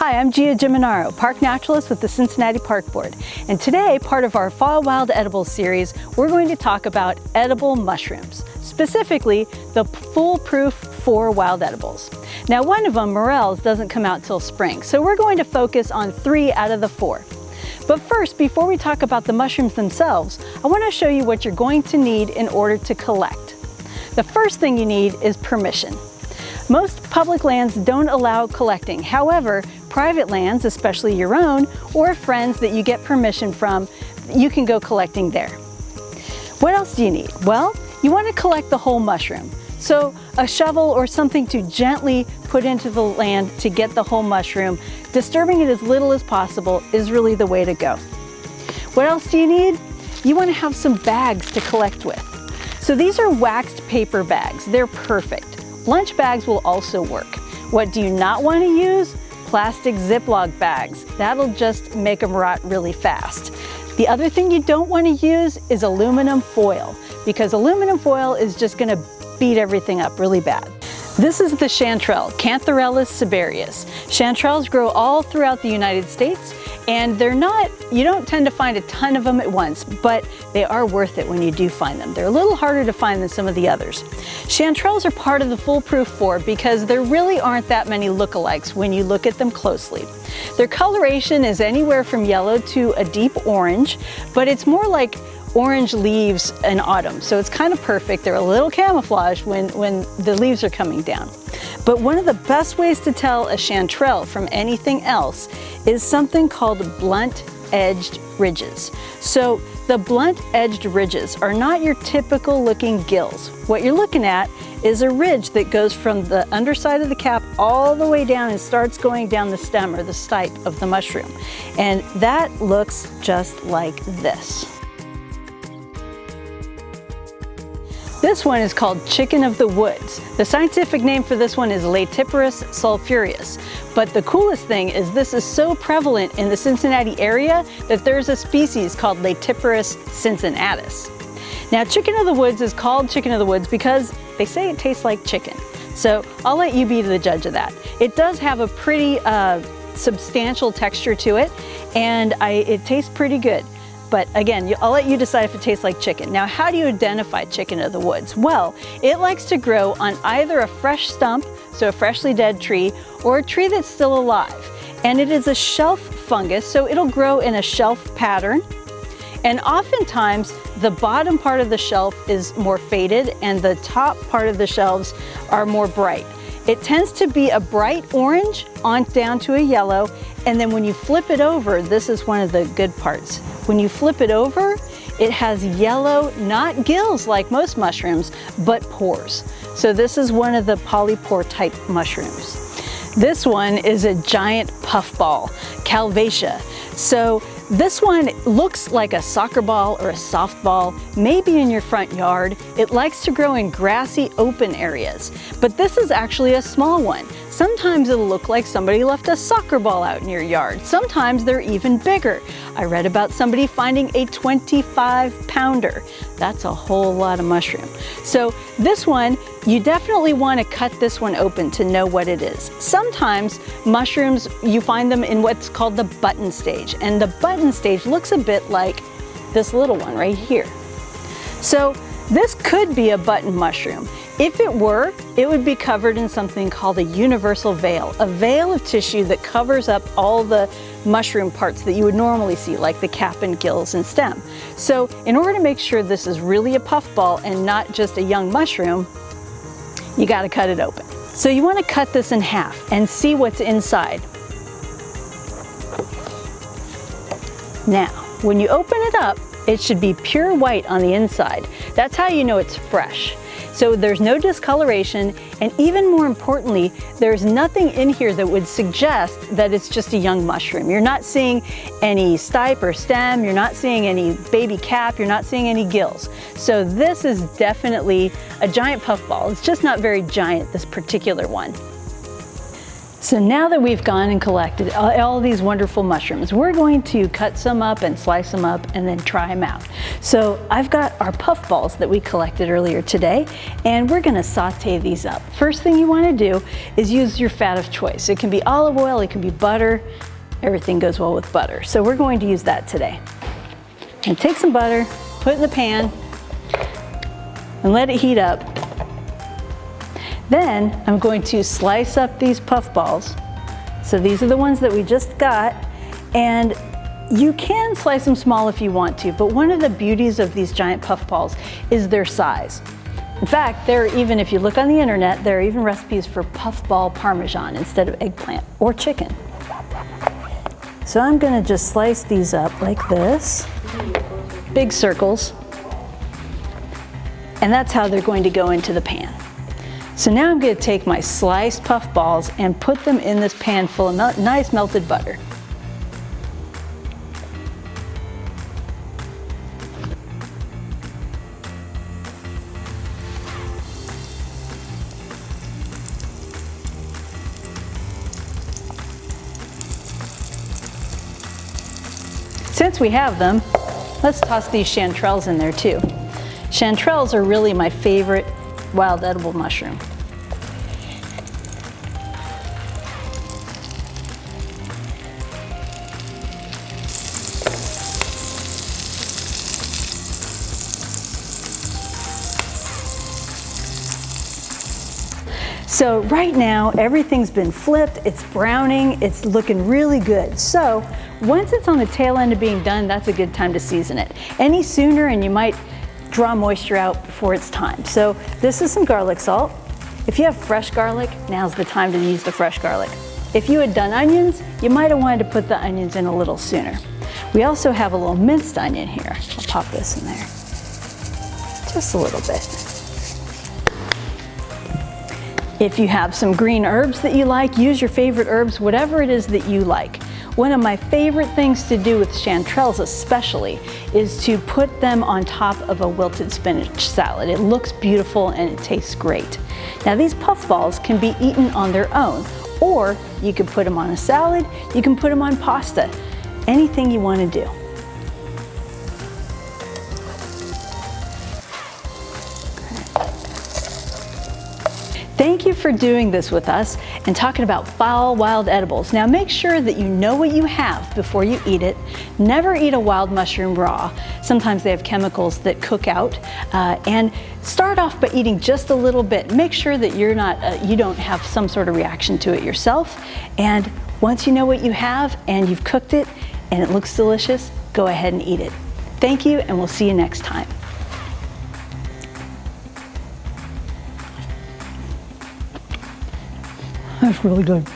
Hi, I'm Gia Giminaro, park naturalist with the Cincinnati Park Board. And today, part of our Fall Wild Edibles series, we're going to talk about edible mushrooms, specifically the foolproof 4 wild edibles. Now, one of them, morels, doesn't come out till spring, so we're going to focus on 3 out of the 4. But first, before we talk about the mushrooms themselves, I want to show you what you're going to need in order to collect. The first thing you need is permission. Most public lands don't allow collecting. However, private lands, especially your own, or friends that you get permission from, you can go collecting there. What else do you need? Well, you want to collect the whole mushroom. So a shovel or something to gently put into the land to get the whole mushroom, disturbing it as little as possible, is really the way to go. What else do you need? You want to have some bags to collect with. So these are waxed paper bags. They're perfect. Lunch bags will also work. What do you not want to use? Plastic Ziploc bags. That'll just make them rot really fast. The other thing you don't want to use is aluminum foil, because aluminum foil is just going to beat everything up really bad. This is the chanterelle, Cantharellus cibarius. Chanterelles grow all throughout the United States, and you don't tend to find a ton of them at once, but they are worth it when you do find them. They're a little harder to find than some of the others. Chanterelles are part of the foolproof 4 because there really aren't that many lookalikes when you look at them closely. Their coloration is anywhere from yellow to a deep orange, but it's more like orange leaves in autumn, so it's kind of perfect. They're a little camouflaged when the leaves are coming down. But one of the best ways to tell a chanterelle from anything else is something called blunt-edged ridges. So the blunt-edged ridges are not your typical looking gills. What you're looking at is a ridge that goes from the underside of the cap all the way down and starts going down the stem or the stipe of the mushroom. And that looks just like this. This one is called chicken of the woods. The scientific name for this one is Laetiporus sulphureus. But the coolest thing is this is so prevalent in the Cincinnati area that there's a species called Laetiporus cincinnatus. Now, chicken of the woods is called chicken of the woods because they say it tastes like chicken. So I'll let you be the judge of that. It does have a pretty substantial texture to it, and it tastes pretty good. But again, I'll let you decide if it tastes like chicken. Now, how do you identify chicken of the woods? Well, it likes to grow on either a fresh stump, so a freshly dead tree, or a tree that's still alive. And it is a shelf fungus, so it'll grow in a shelf pattern. And oftentimes, the bottom part of the shelf is more faded and the top part of the shelves are more bright. It tends to be a bright orange on down to a yellow, and then when you flip it over, this is one of the good parts. When you flip it over, it has yellow, not gills like most mushrooms, but pores. So this is one of the polypore type mushrooms. This one is a giant puffball, Calvaceae. So this one looks like a soccer ball or a softball, maybe in your front yard. It likes to grow in grassy open areas, but this is actually a small one. Sometimes it'll look like somebody left a soccer ball out in your yard. Sometimes they're even bigger. I read about somebody finding a 25-pounder. That's a whole lot of mushroom. So this one, you definitely want to cut this one open to know what it is. Sometimes mushrooms, you find them in what's called the button stage, and the button stage looks a bit like this little one right here. So this could be a button mushroom. If it were, it would be covered in something called a universal veil, a veil of tissue that covers up all the mushroom parts that you would normally see, like the cap and gills and stem. So in order to make sure this is really a puffball and not just a young mushroom, you got to cut it open. So you want to cut this in half and see what's inside. Now, when you open it up, it should be pure white on the inside. That's how you know it's fresh. So there's no discoloration, and even more importantly, there's nothing in here that would suggest that it's just a young mushroom. You're not seeing any stipe or stem, you're not seeing any baby cap, you're not seeing any gills. So this is definitely a giant puffball. It's just not very giant, this particular one. So now that we've gone and collected all these wonderful mushrooms, we're going to cut some up and slice them up and then try them out. So I've got our puffballs that we collected earlier today, and we're gonna saute these up. First thing you wanna do is use your fat of choice. It can be olive oil, it can be butter. Everything goes well with butter. So we're going to use that today. And take some butter, put it in the pan, and let it heat up. Then I'm going to slice up these puffballs. So these are the ones that we just got, and you can slice them small if you want to, but one of the beauties of these giant puffballs is their size. In fact, if you look on the internet, there are even recipes for puffball parmesan instead of eggplant or chicken. So I'm gonna just slice these up like this, big circles, and that's how they're going to go into the pan. So now I'm going to take my sliced puffballs and put them in this pan full of nice melted butter. Since we have them, let's toss these chanterelles in there too. Chanterelles are really my favorite wild edible mushroom. So right now, everything's been flipped, it's browning, it's looking really good. So once it's on the tail end of being done, that's a good time to season it. Any sooner and you might draw moisture out before it's time. So this is some garlic salt. If you have fresh garlic, now's the time to use the fresh garlic. If you had done onions, you might have wanted to put the onions in a little sooner. We also have a little minced onion here. I'll pop this in there. Just a little bit. If you have some green herbs that you like, use your favorite herbs, whatever it is that you like. One of my favorite things to do with chanterelles especially is to put them on top of a wilted spinach salad. It looks beautiful and it tastes great. Now these puffballs can be eaten on their own, or you can put them on a salad, you can put them on pasta, anything you want to do. Thank you for doing this with us and talking about fall wild edibles. Now make sure that you know what you have before you eat it. Never eat a wild mushroom raw. Sometimes they have chemicals that cook out. And start off by eating just a little bit. Make sure that you don't have some sort of reaction to it yourself. And once you know what you have and you've cooked it and it looks delicious, go ahead and eat it. Thank you, and we'll see you next time. That's really good.